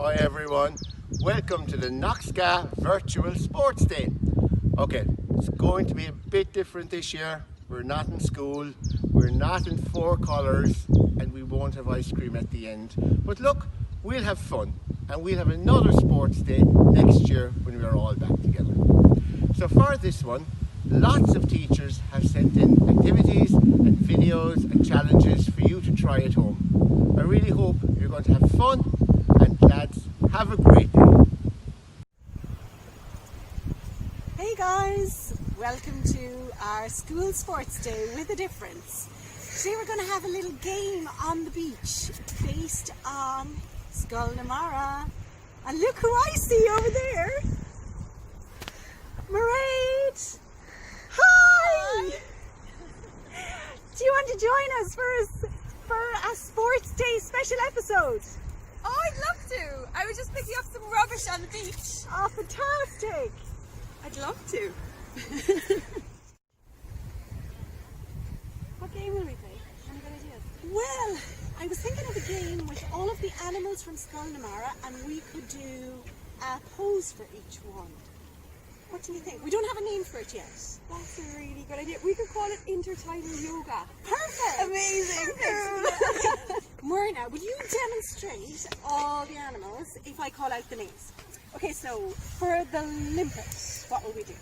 Hi everyone, welcome to the Knockskeagh Virtual Sports Day. Okay, it's going to be a bit different this year. We're not in school, we're not in four colours, and we won't have ice cream at the end. But look, we'll have fun, and we'll have another sports day next year when we are all back together. So for this one, lots of teachers have sent in activities and videos and challenges for you to try at home. I really hope you're going to have fun, and lads, have a great day. Hey guys, welcome to our school sports day with a difference. Today we're going to have a little game on the beach based on Knockskeagh. And look who I see over there. Mairead! Hi! Do you want to join us for a sports day special episode? Oh, I'd love to. I was just picking up some rubbish on the beach. Oh, fantastic! I'd love to. What game will we play? Any good ideas? Well, I was thinking of a game with all of the animals from Knockskeagh, and we could do a pose for each one. What do you think? We don't have a name for it yet. That's a really good idea. We could call it intertidal yoga. Perfect! Amazing. Myrna, will you demonstrate all the animals if I call out the names? Okay, so for the limpet, what will we do?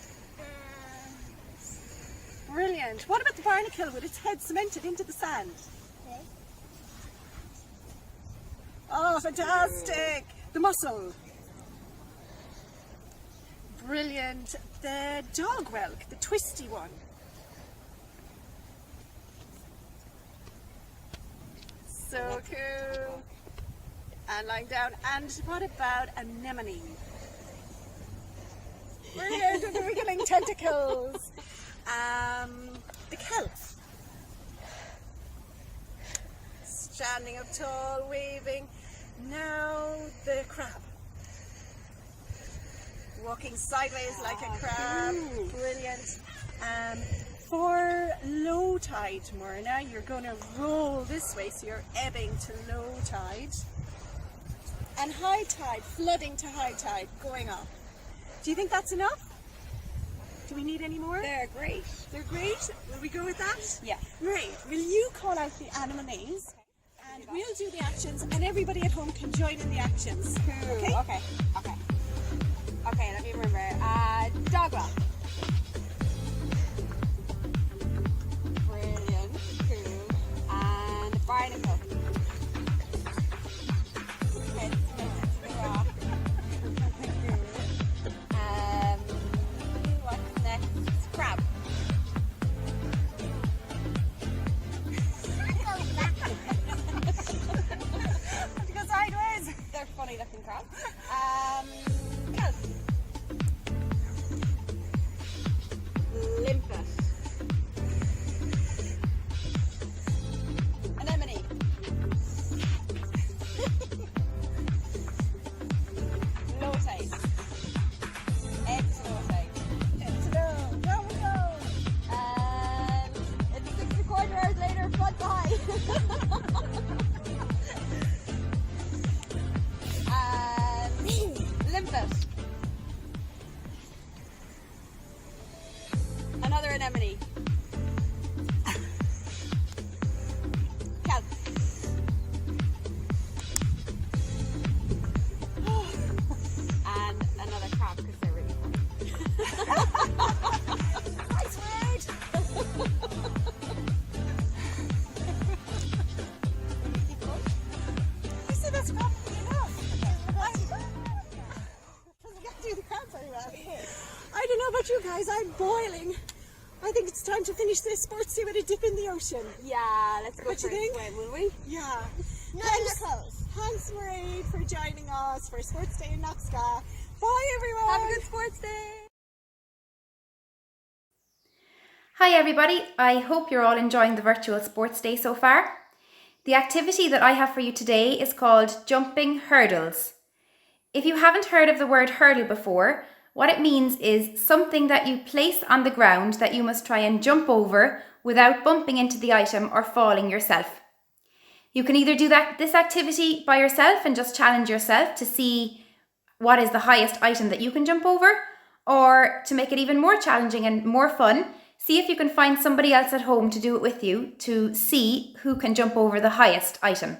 Brilliant. What about the barnacle with its head cemented into the sand? Okay. Oh, fantastic! The mussel. Brilliant. The dog whelk, the twisty one. So cool. And lying down. And what about anemone? Brilliant with the wriggling tentacles. The kelp. Standing up tall, waving. Now the crab. Walking sideways like a crab. Brilliant. For low tide, Myrna, you're going to roll this way, so you're ebbing to low tide. And high tide, flooding to high tide, going up. Do you think that's enough? Do we need any more? They're great. They're great. Will we go with that? Yeah. Great. Will you call out the animal names? And we'll do the actions, and everybody at home can join in the actions. Cool. Okay? Okay, let me remember. Dog whelk. Brilliant. Cool. And barnacle. Head cemented to the rock. What's next? Crab. Want to go sideways? They're funny looking crabs. Kelp. Limpet. Anemone. Low tide. Eggs low tide. Down we go. And it's 6 1/4 hours later, flood high. And limpet. Another anemone. Kelp. And another crab because they're really funny. Nice word. I said that's probably enough. Doesn't get to do the crab very well. I don't know about you guys, I'm boiling. I think it's time to finish this sports day with a dip in the ocean. Yeah, let's go What for you a think? swim, will we? Yeah. Not in the clothes. Thanks, Mairead, for joining us for Sports Day in Knockskeagh. Bye, everyone. Have a good sports day. Hi everybody, I hope you're all enjoying the virtual sports day so far. The activity that I have for you today is called jumping hurdles. If you haven't heard of the word hurdle before, what it means is something that you place on the ground that you must try and jump over without bumping into the item or falling yourself. You can either do this activity by yourself and just challenge yourself to see what is the highest item that you can jump over, or to make it even more challenging and more fun, see if you can find somebody else at home to do it with you to see who can jump over the highest item.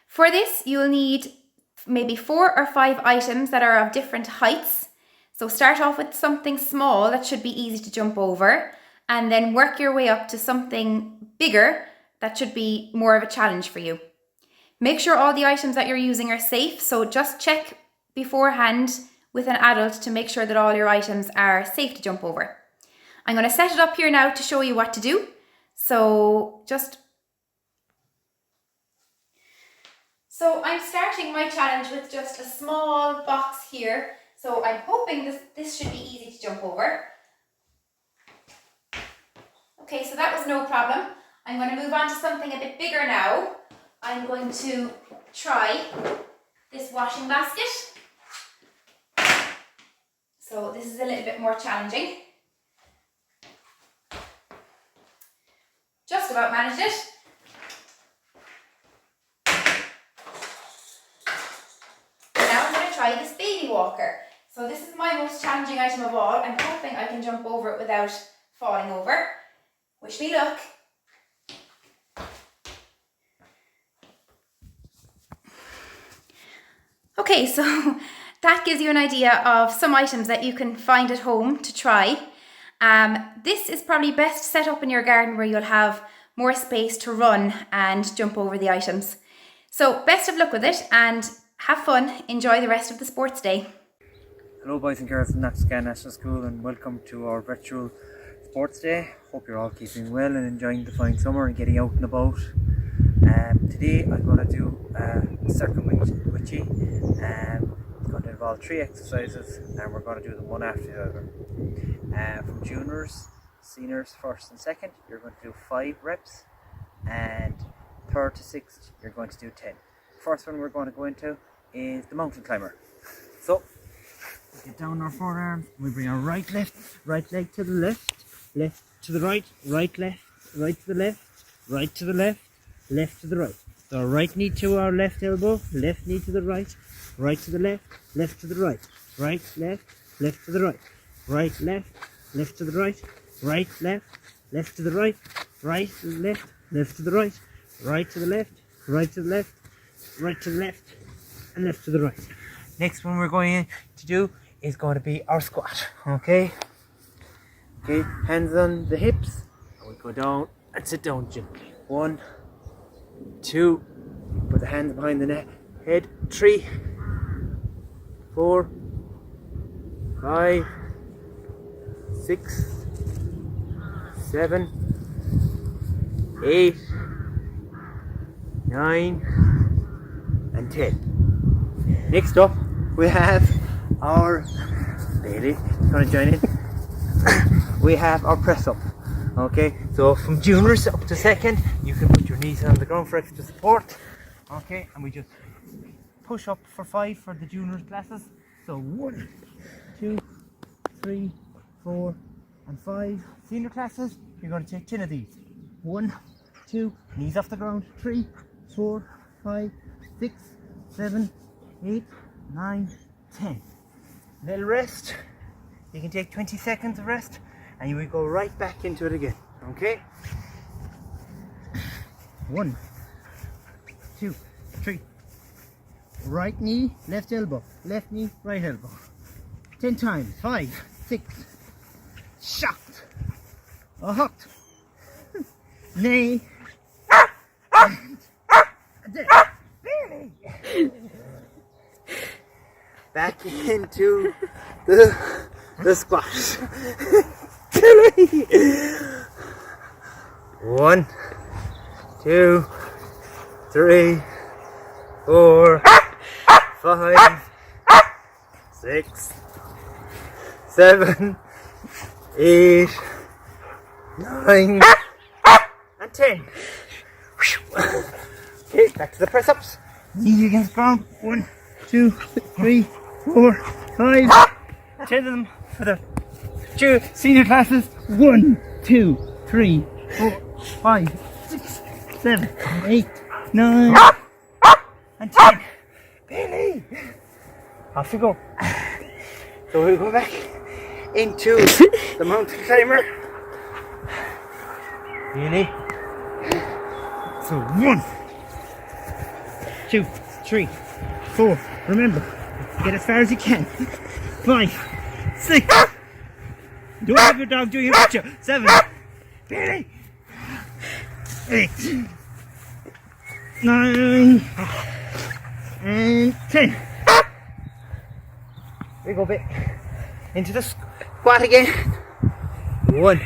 For this, you'll need maybe 4 or 5 items that are of different heights. So start off with something small that should be easy to jump over, and then work your way up to something bigger that should be more of a challenge for you. Make sure all the items that you're using are safe, so just check beforehand with an adult to make sure that all your items are safe to jump over. I'm going to set it up here now to show you what to do. So I'm starting my challenge with just a small box here. So I'm hoping this should be easy to jump over. Okay, so that was no problem. I'm going to move on to something a bit bigger now. I'm going to try this washing basket. So this is a little bit more challenging. Just about managed it. Now I'm going to try this baby walker. So this is my most challenging item of all. I'm hoping I can jump over it without falling over. Wish me luck. Okay, so that gives you an idea of some items that you can find at home to try. This is probably best set up in your garden where you'll have more space to run and jump over the items. So best of luck with it and have fun. Enjoy the rest of the sports day. Hello boys and girls from Knockskeagh National School, and welcome to our virtual sports day. Hope you're all keeping well and enjoying the fine summer and getting out and about. Today I'm going to do a circuit with you. It's going to involve 3 exercises, and we're going to do them one after the other. From juniors, seniors first and second, you're going to do 5 reps, and 3rd to 6th you're going to do 10. First one we're going to go into is the mountain climber. So we get down our forearms, we bring our right leg to the left, left to the right, right left, right to the left, right to the left, left to the right. So our right knee to our left elbow, left knee to the right, right to the left, left to the right, right, left, left to the right, right, left, left to the right, right, left, left to the right, right, left, left to the right, right to the left, right to the left, right to the left, and left to the right. Next one we're going to do is going to be our squat. Okay, hands on the hips, and we go down and sit down gently. 1, 2, put the hands behind the head. 3, 4, 5, 6, 7, 8, 9, and 10. Next up, we have our Bailey. Gonna join in. We have our press up. Okay, so from juniors up to second, you can put your knees on the ground for extra support. Okay, and we just push up for 5 for the juniors classes. So 1, 2, 3, 4, and 5. Senior classes, you're going to take 10 of these. 1, 2, knees off the ground. 3, 4, 5, 6, 7, 8, 9, 10. Little rest. You can take 20 seconds of rest, and you will go right back into it again. Okay? 1, 2, 3. Right knee, left elbow. Left knee, right elbow. 10 times. 5, 6. Shocked. Or hooked. Nay. Back into the squat. 1, 2, 3, 4, 5, 6, 7, 8, 9, and 10. Okay, back to the press ups. Knees against the ground. 1, 2, 3, 4, 5, 10 of them for the senior classes. 1, 2, 3, 4, 5, 6, 7, 8, 9, and 10. Billy! Off we go. So we'll go back into the mountain climber. Billy. So 1, 2, 3, 4. Remember, get as far as you can. 5, 6. Don't have your dog do you with you. 7, Billy. 8, 9, and 10. We go back into the squat again. 1,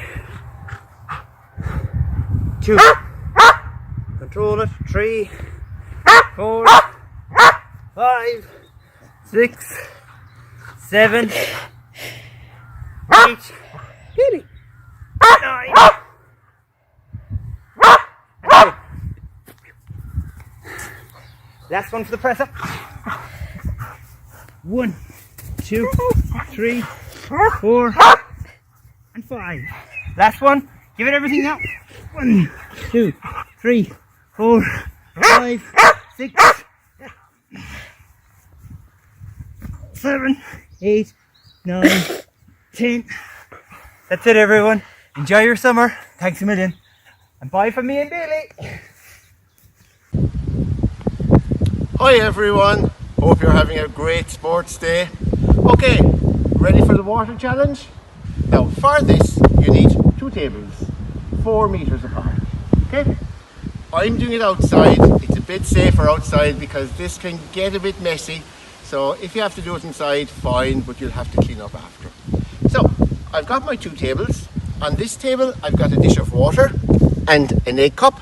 2. Control it. 3, 4, 5, 6, 7, 8, 9, and 10. Last one for the press up. 1, 2, 3, 4, and 5. Last one. Give it everything now. 1, 2, 3, 4, 5, 6, 7, 8, 9, 10. That's it, everyone. Enjoy your summer. Thanks a million. And bye from me and Billy. Hi everyone, hope you're having a great sports day. Okay, ready for the water challenge? Now for this you need 2 tables, 4 meters apart. Okay? I'm doing it outside. It's a bit safer outside because this can get a bit messy. So if you have to do it inside, fine, but you'll have to clean up after. So I've got my 2 tables. On this table I've got a dish of water and an egg cup,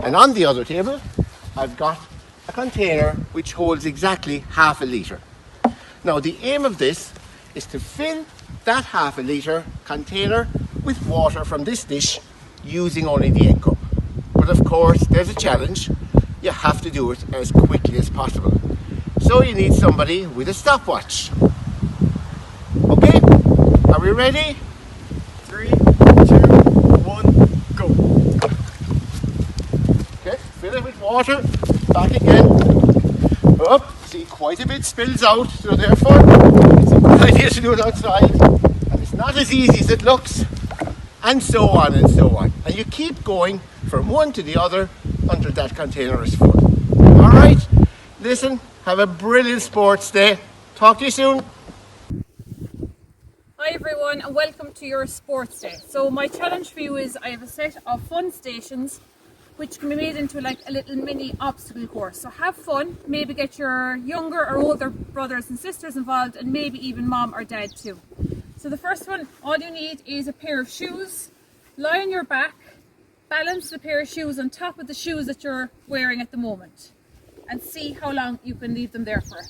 and on the other table I've got a container which holds exactly half a litre. Now the aim of this is to fill that half a litre container with water from this dish using only the egg cup. But of course there's a challenge. You have to do it as quickly as possible. So you need somebody with a stopwatch. Okay, are we ready? 3, 2, 1, go. Okay, fill it with water. Back again. Up. See, quite a bit spills out, so therefore it's a good idea to do it outside. And it's not as easy as it looks. And so on and so on. And you keep going from one to the other until that container is full. Alright? Listen, have a brilliant sports day. Talk to you soon. Hi everyone and welcome to your sports day. So my challenge for you is I have a set of fun stations which can be made into like a little mini obstacle course. So have fun, maybe get your younger or older brothers and sisters involved, and maybe even mom or dad too. So the first one, all you need is a pair of shoes. Lie on your back, balance the pair of shoes on top of the shoes that you're wearing at the moment, and see how long you can leave them there for.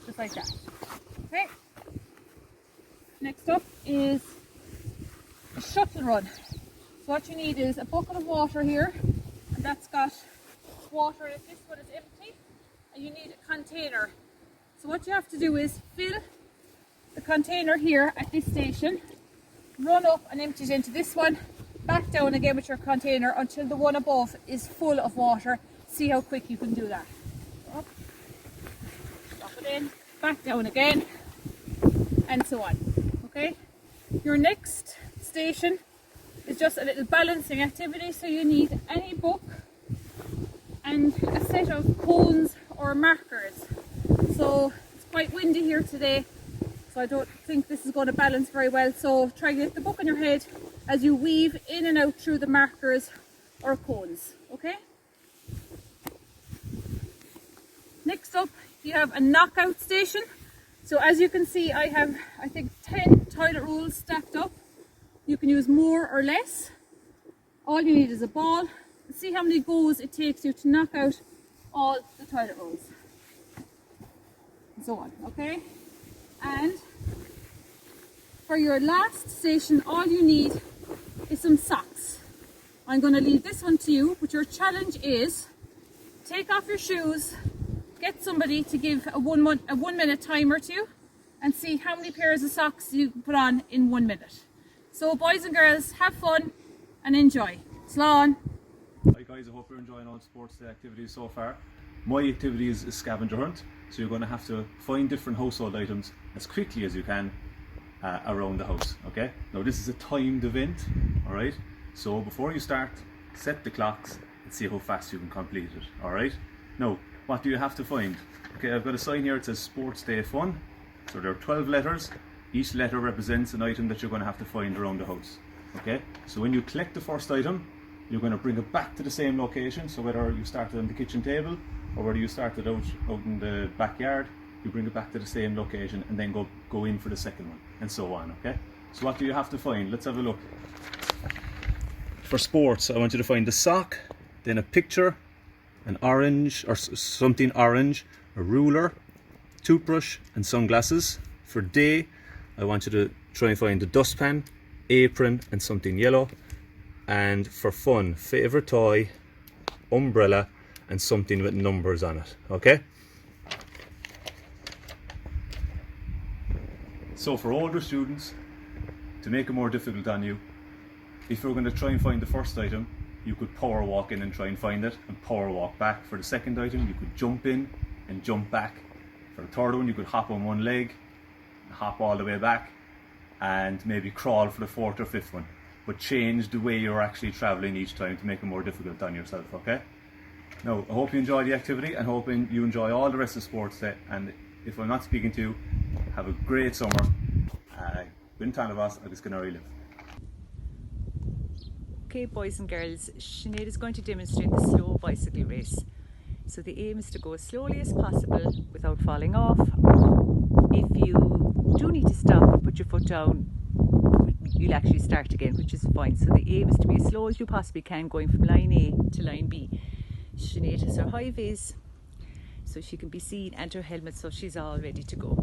Just like that. Okay. Next up is a shuttle run. So what you need is a bucket of water here, and that's got water in it. This one is empty, and you need a container. So what you have to do is fill the container here at this station, run up and empty it into this one, back down again with your container until the one above is full of water. See how quick you can do that. Up, drop it in, back down again, and so on. Okay, your next station is just a little balancing activity, so you need any book and a set of cones or markers. So it's quite windy here today, so I don't think this is going to balance very well, so try to get the book on your head as you weave in and out through the markers or cones. Okay, next up you have a knockout station. So as you can see, I have, I think, 10 toilet rolls stacked up. You can use more or less. All you need is a ball. See how many goes it takes you to knock out all the toilet rolls. And so on, okay? And for your last station, all you need is some socks. I'm going to leave this one to you, but your challenge is take off your shoes, get somebody to give a 1 minute timer to you, and see how many pairs of socks you can put on in 1 minute. So boys and girls, have fun and enjoy. Slán. Hi guys, I hope you're enjoying all the sports day activities so far. My activity is a scavenger hunt, so you're going to have to find different household items as quickly as you can around the house, okay? Now this is a timed event, alright? So before you start, set the clocks and see how fast you can complete it, alright? Now, what do you have to find? Okay, I've got a sign here that says Sports Day Fun. So there are 12 letters. Each letter represents an item that you're going to have to find around the house, okay? So when you collect the first item, you're going to bring it back to the same location. So whether you started on the kitchen table or whether you started out in the backyard, you bring it back to the same location and then go in for the second one, and so on, okay? So what do you have to find? Let's have a look. For sports, I want you to find the sock, then a picture, an orange or something orange, a ruler, toothbrush and sunglasses. For day, I want you to try and find the dustpan, apron and something yellow. And for fun, favourite toy, umbrella and something with numbers on it, okay? So for older students, to make it more difficult on you, if you're going to try and find the first item, you could power walk in and try and find it and power walk back. For the second item, you could jump in and jump back. For the third one, you could hop on one leg, hop all the way back, and maybe crawl for the fourth or fifth one. But change the way you're actually travelling each time to make it more difficult on yourself, okay? Now, I hope you enjoy the activity and hoping you enjoy all the rest of the sports day. And if I'm not speaking to you, have a great summer. Bin Tanavas, agus Canary live. Okay, boys and girls, Sinead is going to demonstrate the slow bicycle race. So the aim is to go as slowly as possible without falling off. If you do need to stop and put your foot down, you'll actually start again, which is fine. So the aim is to be as slow as you possibly can, going from line A to line B. Sinead has her high vis, so she can be seen, and her helmet, so she's all ready to go.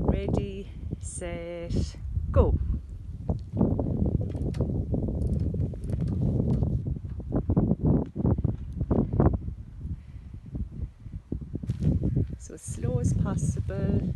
Ready, set, go. So as slow as possible.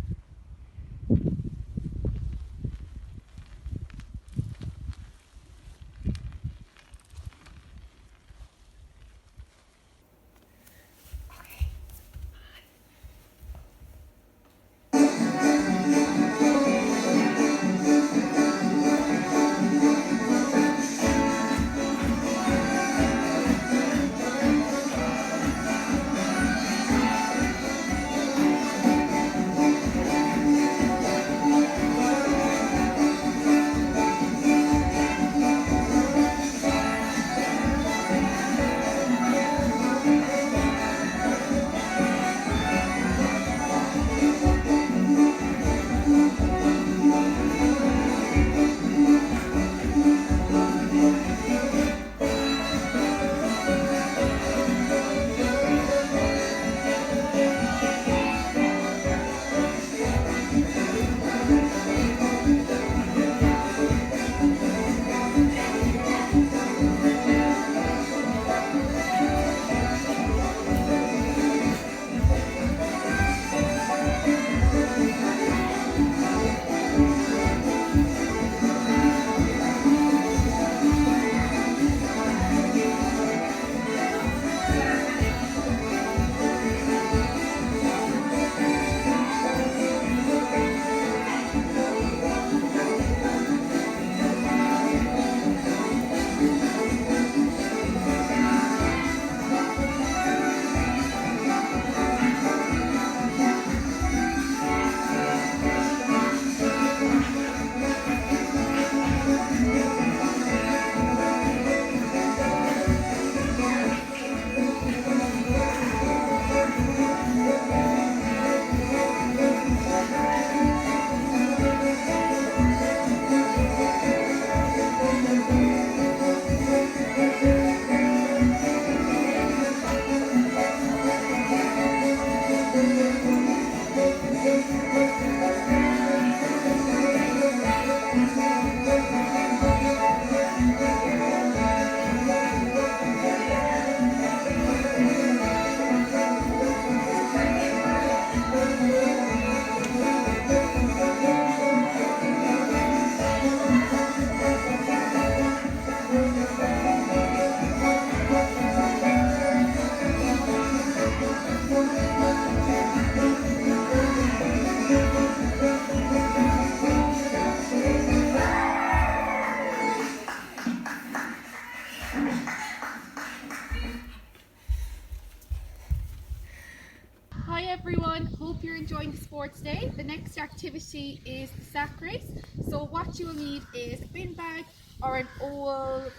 enjoying the sports day. The next activity is the sack race. So what you will need is a bin bag or an old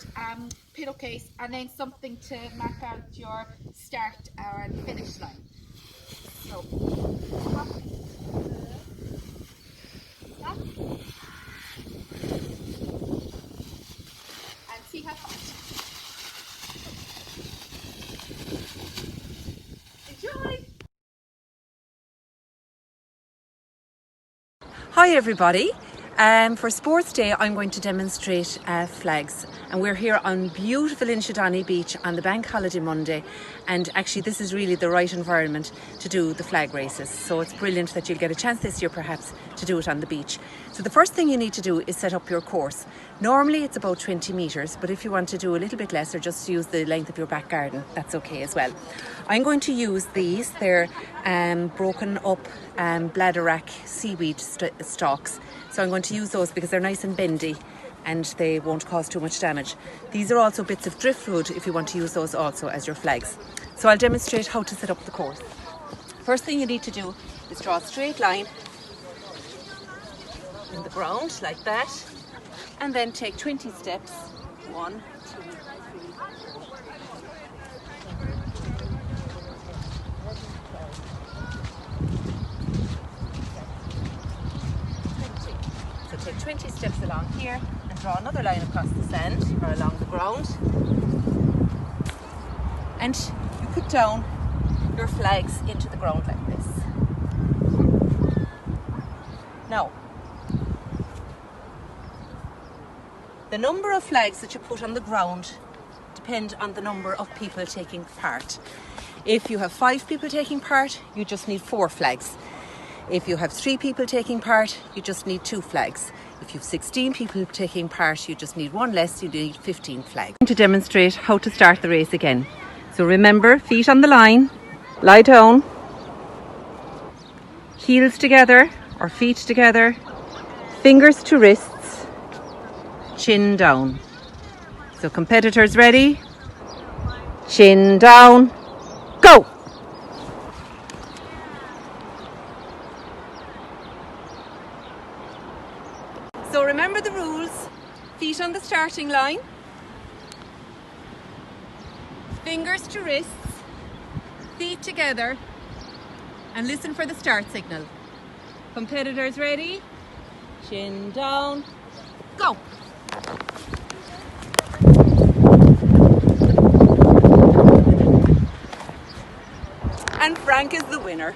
pillowcase, and then something to mark out your start and finish line. So, and see how fast. Enjoy! Hi everybody. For Sports Day I'm going to demonstrate flags, and we're here on beautiful Inchydoney Beach on the bank holiday Monday, and actually this is really the right environment to do the flag races, so it's brilliant that you'll get a chance this year perhaps to do it on the beach. So the first thing you need to do is set up your course. Normally it's about 20 metres, but if you want to do a little bit less or just use the length of your back garden, that's okay as well. I'm going to use these. They're broken up bladderwrack seaweed stalks. So I'm going to use those because they're nice and bendy and they won't cause too much damage. These are also bits of driftwood if you want to use those also as your flags. So I'll demonstrate how to set up the course. First thing you need to do is draw a straight line in the ground like that, and then take 20 steps. 1, 2, 3, 4. So take 20 steps along here and draw another line across the sand or along the ground. And you put down your flags into the ground like this. Now, the number of flags that you put on the ground depend on the number of people taking part. If you have 5 people taking part, you just need 4 flags. If you have 3 people taking part, you just need 2 flags. If you have 16 people taking part, you just need 1 less, you need 15 flags. To demonstrate how to start the race again. So remember, feet on the line, lie down, heels together or feet together, fingers to wrists, chin down. So competitors ready? Chin down, go! So remember the rules. Feet on the starting line, fingers to wrists, feet together, and listen for the start signal. Competitors ready? Chin down, go! And Frank is the winner.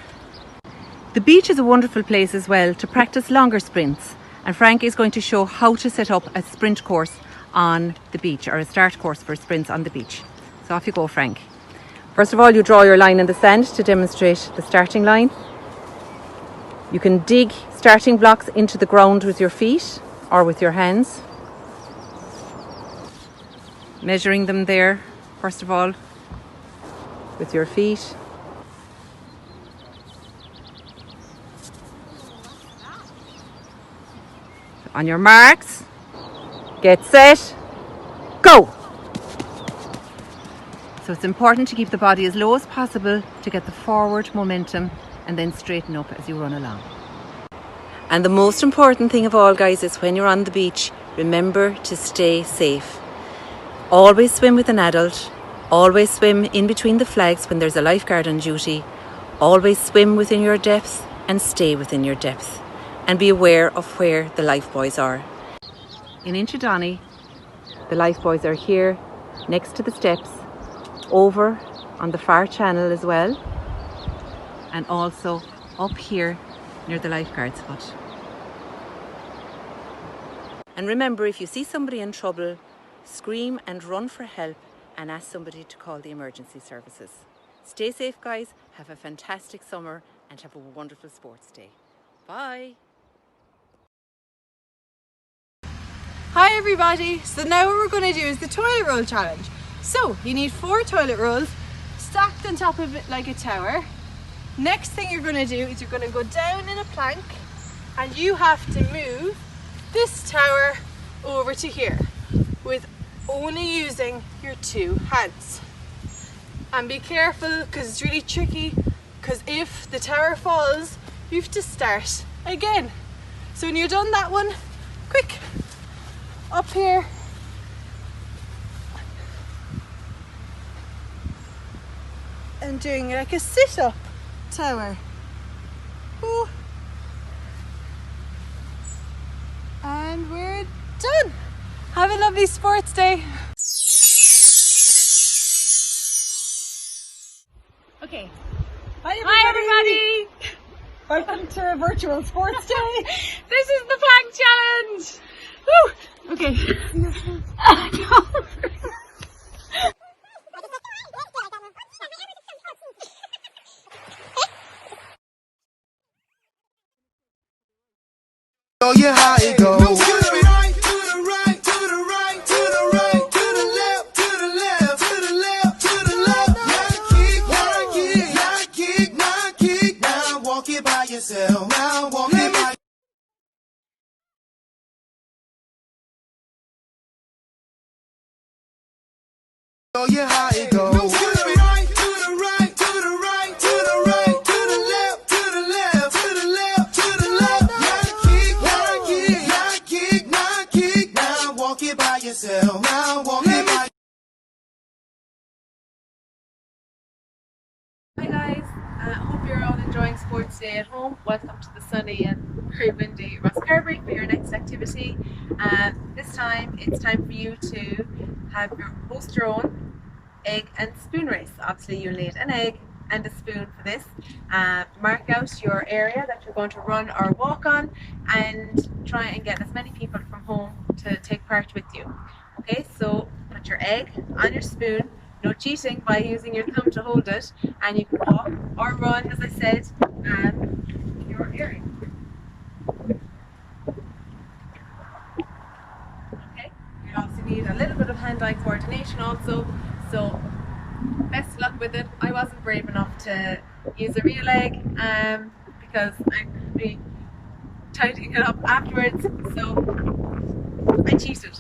The beach is a wonderful place as well to practice longer sprints, and Frank is going to show how to set up a sprint course on the beach, or a start course for sprints on the beach. So off you go, Frank. First of all, you draw your line in the sand to demonstrate the starting line. You can dig starting blocks into the ground with your feet or with your hands. Measuring them there, first of all, with your feet. On your marks, get set, go! So it's important to keep the body as low as possible to get the forward momentum and then straighten up as you run along. And the most important thing of all, guys, is when you're on the beach, remember to stay safe. Always swim with an adult, always swim in between the flags when there's a lifeguard on duty, always swim within your depth and stay within your depth. And be aware of where the lifebuoys are. In Inchydoney, the lifebuoys are here next to the steps, over on the far channel as well, and also up here near the lifeguard's hut. And remember, if you see somebody in trouble, scream and run for help and ask somebody to call the emergency services. Stay safe, guys, have a fantastic summer and have a wonderful sports day. Bye! Hi everybody, so now what we're going to do is the toilet roll challenge. So you need 4 toilet rolls stacked on top of it like a tower. Next thing you're going to do is you're going to go down in a plank and you have to move this tower over to here with only using your 2 hands. And be careful because it's really tricky, because if the tower falls you have to start again. So when you're done that one, quick, up here. And doing like a sit-up tower. Ooh. And we're done. Have a lovely sports day. Okay. Hi everybody! Welcome to a virtual sports day. This is the plank challenge! Woo! Okay. Show you how it goes. To the right, to the right, to the right, to the right, to the left, to the left, to the left, to the left. Now kick, now kick, now kick, now walk it by yourself. Now walk it by. Show you how it goes. To the right, to the right, to the right, to the right, to the left, to the left, to the left, to the left. Now kick, now kick, now kick, now kick, now walk it by yourself. Now walk it by. Hi guys, hope you're all enjoying sports day at home. Welcome to the sunny and very windy Rosscarbery for your next activity. This time it's time for you to host your own egg and spoon race. Obviously you'll need an egg and a spoon for this. Mark out your area that you're going to run or walk on and try and get as many people from home to take part with you. Okay, so put your egg on your spoon. No cheating by using your thumb to hold it, and you can walk or run, as I said, your area. Okay, you also need a little bit of hand-eye coordination also, so best of luck with it. I wasn't brave enough to use a real egg because I'd be tightening it up afterwards, so I cheated.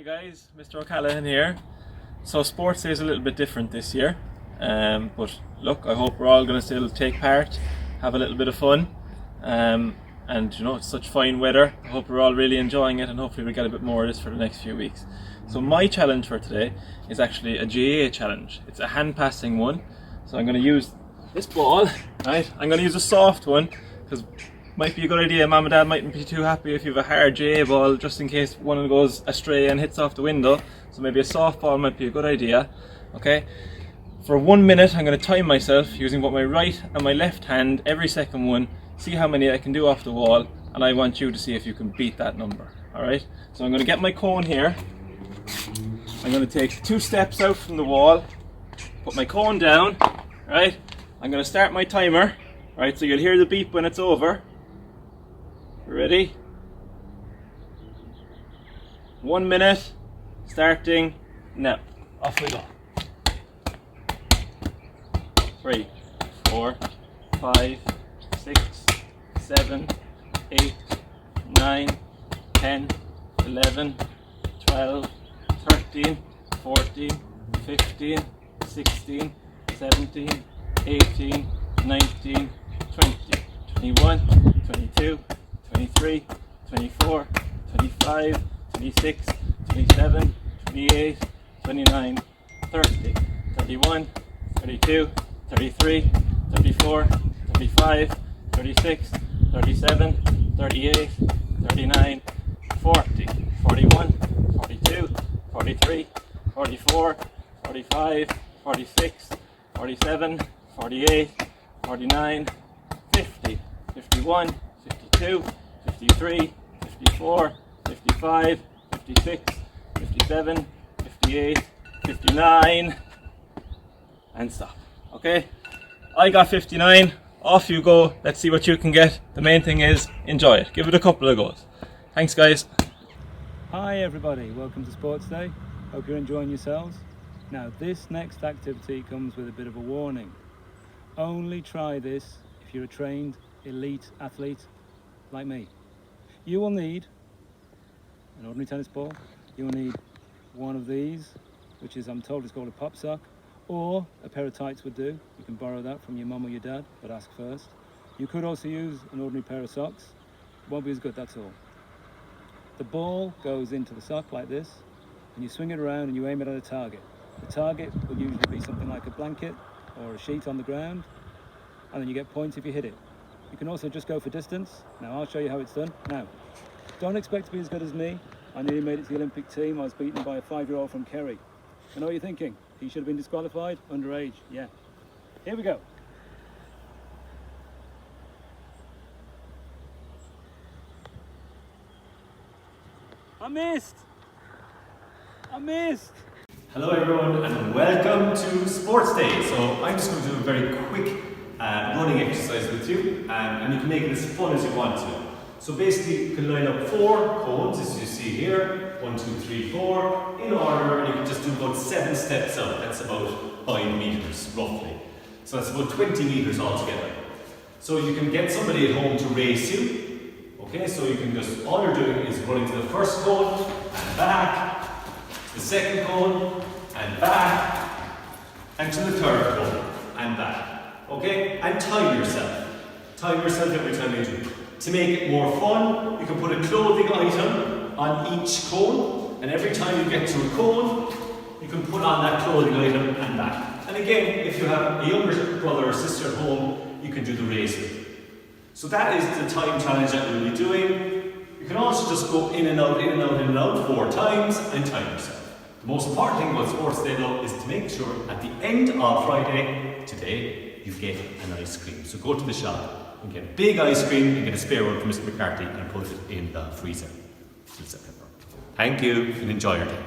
Hi guys, Mr. O'Callaghan here. So sports day is a little bit different this year, but look, I hope we're all going to still take part, have a little bit of fun, and you know, it's such fine weather. I hope we're all really enjoying it, and hopefully we get a bit more of this for the next few weeks. So my challenge for today is actually a GAA challenge. It's a hand passing one. So I'm going to use this ball, right? I'm going to use a soft one because might be a good idea. Mum and Dad mightn't be too happy if you have a hard GAA ball, just in case one of them goes astray and hits off the window. So maybe a soft ball might be a good idea. Okay. For 1 minute, I'm going to time myself using both my right and my left hand every second one. See how many I can do off the wall, and I want you to see if you can beat that number. All right. So I'm going to get my cone here. I'm going to take 2 steps out from the wall, put my cone down, right? I'm going to start my timer, right? So you'll hear the beep when it's over. Ready? 1 minute, starting now. Off we go. 3, 4, 5, 6, 7, 8, 9, 10, 11, 12, 13, 14, 15, 16, 17, 18, 19, 20, 21, 22, 23, 24, 25, 26, 27, 28, 29, 30, 31, 32, 33, 34, 35, 36, 37, 38, 39, 40, 41, 42, 43, 44, 45, 46, 47, 48, 49, 50, 51, 52, 53, 54, 55, 56, 57, 58, 59, and stop. Okay, I got 59. Off you go. Let's see what you can get. The main thing is enjoy it. Give it a couple of goes. Thanks guys. Hi everybody, welcome to Sports Day. Hope you're enjoying yourselves. Now this next activity comes with a bit of a warning. Only try this if you're a trained elite athlete like me. You will need an ordinary tennis ball. You will need one of these, which is, I'm told, it's called a pop sock, or a pair of tights would do. You can borrow that from your mum or your dad, but ask first. You could also use an ordinary pair of socks. Won't be as good, that's all. The ball goes into the sock like this, and you swing it around and you aim it at a target. The target will usually be something like a blanket or a sheet on the ground, and then you get points if you hit it. You can also just go for distance. Now I'll show you how it's done. Now, don't expect to be as good as me. I nearly made it to the Olympic team. I was beaten by a 5-year-old from Kerry. I know what you're thinking. He should have been disqualified, underage. Yeah. Here we go. I missed. Hello everyone and welcome to Sports Day. So I'm just going to do a very quick running exercise with you, and you can make it as fun as you want to. So basically you can line up 4 cones as you see here, 1, 2, 3, 4 in order, and you can just do about 7 steps out. That's about 5 meters roughly. So that's about 20 meters altogether. So you can get somebody at home to race you. Okay, so you can just, all you're doing is running to the first cone and back, to the second cone and back, and to the third cone and back. Okay, and time yourself. Time yourself every time you do it. To make it more fun, you can put a clothing item on each cone, and every time you get to a cone, you can put on that clothing item and back. And again, if you have a younger brother or sister at home, you can do the race with them. So that is the time challenge that we'll be doing. You can also just go in and out, in and out, in and out 4 times and time yourself. The most important thing about Sports Day though is to make sure at the end of Friday, today, you get an ice cream. So go to the shop and get a big ice cream and get a spare one from Mr. McCarthy and put it in the freezer till September. Thank you and enjoy your day.